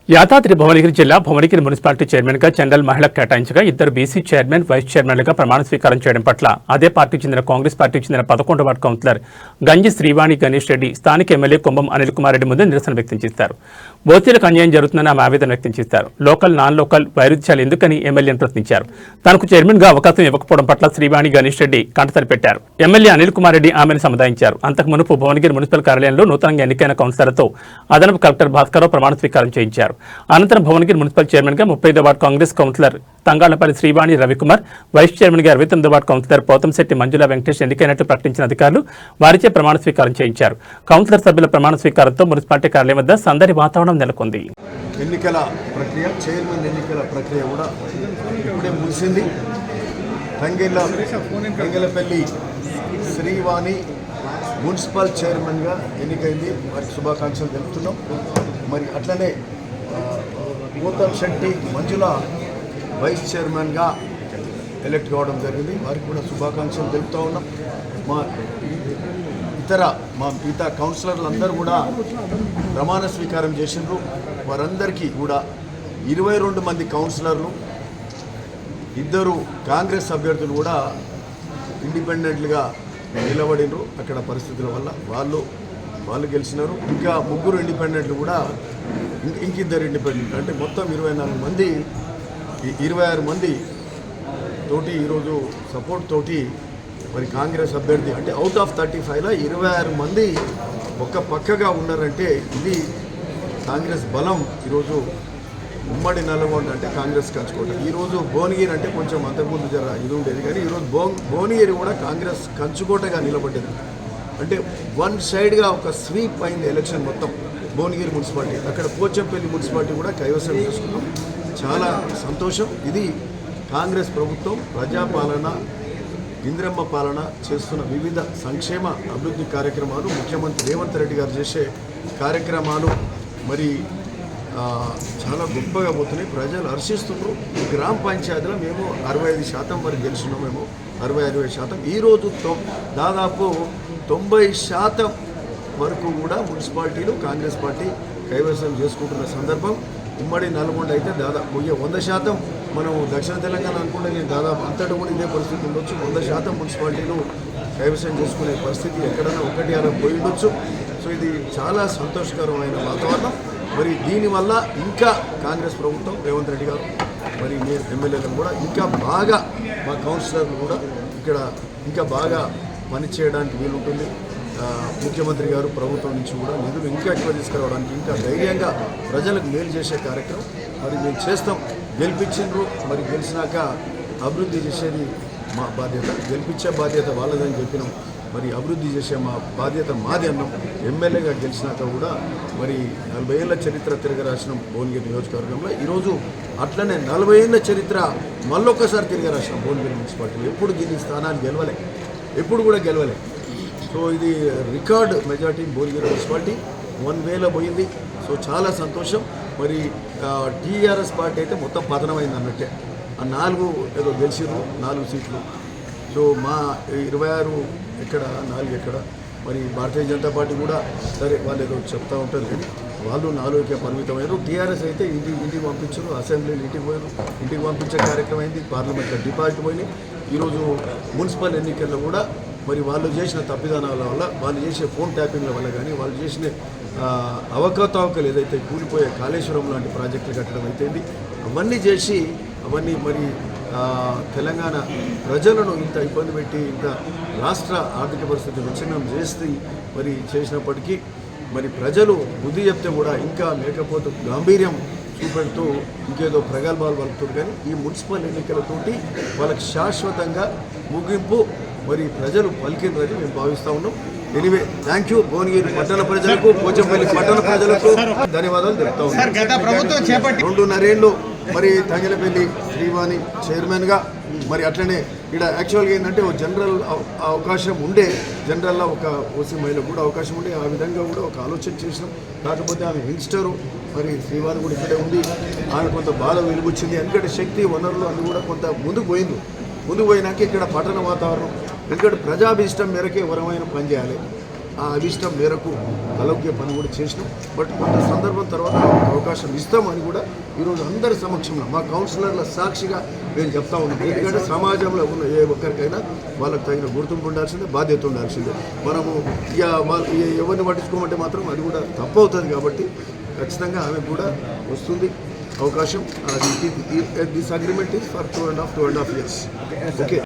యాదాద్రి భువనగిరి జిల్లా Bhuvanagiri municipality chairman గా general మహిళకు కేటాయించగా ఇద్దరు బీసీ చైర్మన్ వైస్ చైర్మన్లుగా ప్రమాణ స్వీకారం చేయడం పట్ల అదే పార్టీకి చెందిన కాంగ్రెస్ పార్టీకి చెందిన 11వ వార్డు కౌన్సిలర్ గంజి శ్రీవాణి గణేష్ రెడ్డి స్థానిక ఎమ్మెల్యే కుంభం అనిల్ కుమార్ రెడ్డి ముందు నిరసన వ్యక్తం చేశారు. బోతీలకు అన్యాయం జరుగుతుందని ఆమె ఆవేదన వ్యక్తం చేశారు. లోకల్ నాన్ లోకల్ వైరుధ్యాలు ఎందుకని ఎమ్మెల్యేను ప్రశ్నించారు. తనకు చైర్మన్ గా అవకాశం ఇవ్వకపోవడం పట్ల శ్రీవాణి గణేష్ రెడ్డి కంటతడి పెట్టారు. ఎమ్మెల్యే అనిల్ కుమార్ రెడ్డి ఆమెను సముదాయించారు. అంతకు మునుపు భువనగిరి మున్సిపల్ కార్యాలయంలో నూతనంగా ఎన్నికైన కౌన్సిలర్లతో అదనపు కలెక్టర్ భాస్కరరావు ప్రమాణ స్వీకారం చేయించారు. అనంతరం భువనగిరి మున్సిపల్ చైర్మన్ గా 35వ ward Congress councillor Thangallapalli Srivani Ravikumar, vice chairman గా 29వ వార్డు కౌన్సిలర్ పోతంశెట్టి మంజుల వెంకటేష్ ఎన్నికైనట్టు ప్రకటించిన అధికారులు వారిచే ప్రమాణ స్వీకారం చేయించారు. కౌన్సిలర్ సభ్యుల ప్రమాణ స్వీకారంతో మున్సిపాలిటీ కార్యాలయం వద్ద సందడి వాతావరణం నెలకొంది. ఎన్నికల ప్రక్రియ, చైర్మన్ ఎన్నికల ప్రక్రియ కూడా ఇప్పుడే ముగిసింది. తంగెలపల్లి శ్రీవాణి మున్సిపల్ చైర్మన్గా ఎన్నికైంది. వారికి శుభాకాంక్షలు తెలుపుతున్నాం. మరి అట్లనే పోతంశెట్టి మంజుల వైస్ చైర్మన్గా ఎలక్ట్ కావడం జరిగింది. వారికి కూడా శుభాకాంక్షలు తెలుపుతూ ఉన్నాం. మా మిగతా కౌన్సిలర్లందరూ కూడా ప్రమాణ స్వీకారం చేసిండ్రు. వారందరికీ కూడా 22 మంది కౌన్సిలర్లు, 2 కాంగ్రెస్ అభ్యర్థులు కూడా ఇండిపెండెంట్గా నిలబడినరు. అక్కడ పరిస్థితుల వల్ల వాళ్ళు గెలిచినారు. ఇంకా 3 ఇండిపెండెంట్లు కూడా, ఇంకిద్దరు ఇండిపెండెంట్, అంటే మొత్తం 24 మంది, 26 మంది తోటి ఈరోజు సపోర్ట్ తోటి మరి కాంగ్రెస్ అభ్యర్థి, అంటే అవుట్ ఆఫ్ 35లో 26 మంది ఒక్క పక్కగా ఉన్నారంటే ఇది కాంగ్రెస్ బలం. ఈరోజు ఉమ్మడి నల్గొండ అంటే కాంగ్రెస్ కంచుకోట. ఈరోజు భువనగిరి అంటే కొంచెం అంతకుముందు ఇది ఉండేది, కానీ ఈరోజు భువనగిరి కూడా కాంగ్రెస్ కంచుకోటగా నిలబడ్డది. అంటే వన్ సైడ్గా ఒక స్వీప్ అయింది ఎలక్షన్ మొత్తం భువనగిరి మున్సిపాలిటీ. అక్కడ పోచంపల్లి మున్సిపాలిటీ కూడా కైవసం చేసుకున్నాం. చాలా సంతోషం. ఇది కాంగ్రెస్ ప్రభుత్వం ప్రజాపాలన, ఇంద్రమ్మ పాలన చేస్తున్న వివిధ సంక్షేమ అభివృద్ధి కార్యక్రమాలు, ముఖ్యమంత్రి రేవంత్ రెడ్డి గారు చేసే కార్యక్రమాలు మరి చాలా గొప్పగా పోతున్నాయి. ప్రజలు హర్షిస్తున్నారు. గ్రామ పంచాయతీలో మేము 65% వరకు గెలిచినాం. మేము 60-65%. ఈరోజు దాదాపు 90% వరకు కూడా మున్సిపాలిటీలు కాంగ్రెస్ పార్టీ కైవసం చేసుకుంటున్న సందర్భం. ఉమ్మడి నల్గొండ అయితే దాదాపు 100%. మనం దక్షిణ తెలంగాణ అనుకుంటే నేను దాదాపు అంతటి కూడా ఇదే పరిస్థితి ఉండొచ్చు. 100% మున్సిపాలిటీలు కైవసం చేసుకునే పరిస్థితి ఎక్కడైనా 1-6 పోయి ఉండొచ్చు. సో ఇది చాలా సంతోషకరమైన వాతావరణం. మరి దీనివల్ల ఇంకా కాంగ్రెస్ ప్రభుత్వం, రేవంత్ రెడ్డి గారు, మరి ఎమ్మెల్యేలను కూడా ఇంకా బాగా, మా కౌన్సిలర్లు కూడా ఇక్కడ ఇంకా బాగా పనిచేయడానికి వీలుంటుంది. ముఖ్యమంత్రి గారు ప్రభుత్వం నుంచి కూడా నిధులు ఇంకా ఎక్కువ తీసుకురావడానికి, ఇంకా ధైర్యంగా ప్రజలకు మేలు చేసే కార్యక్రమం మరి మేము చేస్తాం. గెలిపించిండ్రు, మరి గెలిచినాక అభివృద్ధి చేసేది మా బాధ్యత, గెలిపించే బాధ్యత వాళ్ళదని చెప్పినాం. మరి అభివృద్ధి చేసే మా బాధ్యత మాది అన్నాం. ఎమ్మెల్యేగా గెలిచినాక కూడా మరి 40 ఏళ్ల చరిత్ర తిరగరాసినాం భువనగిరి నియోజకవర్గంలో. ఈరోజు అట్లనే 40 ఏళ్ల చరిత్ర మళ్ళొక్కసారి తిరగరాసినాం భువనగిరి మున్సిపాలిటీలో. ఎప్పుడు దీని స్థానాన్ని గెలవలే, ఎప్పుడు కూడా గెలవలే. సో ఇది రికార్డ్ మెజార్టీ భువనగిరి మున్సిపాలిటీ 1000 పోయింది. సో చాలా సంతోషం. మరి టీఆర్ఎస్ పార్టీ అయితే మొత్తం పతనమైంది అన్నట్టే. ఆ 4 ఏదో గెలిచిర్రు, 4 సీట్లు. సో మా 26 ఎక్కడ, 4 ఎక్కడ. మరి భారతీయ జనతా పార్టీ కూడా సరే వాళ్ళు ఏదో చెప్తూ ఉంటారు, కానీ వాళ్ళు 4కే పరిమితమయ్యారు. టీఆర్ఎస్ అయితే ఇంటికి పంపించారు, అసెంబ్లీలు ఇంటికి పోయారు, ఇంటికి పంపించే కార్యక్రమం అయింది. పార్లమెంట్లో డిపాజిట్ పోయినాయి. ఈరోజు మున్సిపల్ ఎన్నికల్లో కూడా మరి వాళ్ళు చేసిన తప్పిదానాల వల్ల, వాళ్ళు చేసే ఫోన్ ట్యాపింగ్ల వల్ల, కానీ వాళ్ళు చేసిన అవకతవకలు ఏదైతే కూలిపోయే కాళేశ్వరం లాంటి ప్రాజెక్టులు కట్టడం అయితేంది, అవన్నీ చేసి అవన్నీ మరి తెలంగాణ ప్రజలను ఇంత ఇబ్బంది పెట్టి, ఇంత రాష్ట్ర ఆర్థిక పరిస్థితి విచ్ఛిన్నం చేసి మరి చేసినప్పటికీ మరి ప్రజలు బుద్ధి చెప్తే కూడా ఇంకా లేకపోతే గాంభీర్యం చూపెడుతూ ఇంకేదో ప్రగల్భాలు పలుకుతారు. కానీ ఈ మున్సిపల్ ఎన్నికలతోటి వాళ్ళకి శాశ్వతంగా ముగింపు మరి ప్రజలు పలికినని మేము భావిస్తూ ఉన్నాం. Anyway, thank you. భువనగిరి పట్టణ ప్రజలకు, పోచంపల్లి పట్టణ ప్రజలకు ధన్యవాదాలు తెలుపుతా ఉన్నాం. 2.5 ఏళ్ళు మరి తంగెలపల్లి శ్రీవాణి చైర్మన్గా, మరి అట్లనే ఇక్కడ యాక్చువల్గా ఏంటంటే ఒక జనరల్ అవకాశం ఉండే, జనరల్లో ఒక ఓసీ మహిళకు కూడా అవకాశం ఉండే, ఆ విధంగా కూడా ఒక ఆలోచన చేసినాం. కాకపోతే ఆమె యంగ్స్టరు, మరి శ్రీవాణి కూడా ఇక్కడే ఉంది. ఆమె కొంత బాధ వెలుగుచ్చింది. ఎందుకంటే శక్తి, వనరులు అన్నీ కూడా కొంత ముందుకు పోయినాక ఇక్కడ పట్టణ వాతావరణం, ఎందుకంటే ప్రజాభీష్టం మేరకే వరమైన పని చేయాలి. ఆ అభిష్టం మేరకు అలౌక్య పని కూడా చేసినాం. బట్ కొంత సందర్భం తర్వాత అవకాశం ఇస్తామని కూడా ఈరోజు అందరి సమక్షంలో మా కౌన్సిలర్ల సాక్షిగా నేను చెప్తా ఉన్నాను. ఎందుకంటే సమాజంలో ఉన్న ఏ ఒక్కరికైనా వాళ్ళకి తగిన గుర్తింపు ఉండాల్సిందే, బాధ్యత ఉండాల్సిందే. మనము ఇక ఎవరిని పట్టించుకోమంటే మాత్రం అది కూడా తప్పు అవుతుంది. కాబట్టి ఖచ్చితంగా ఆమె కూడా వస్తుంది అవకాశం. This agreement is for 2.5 years. Okay.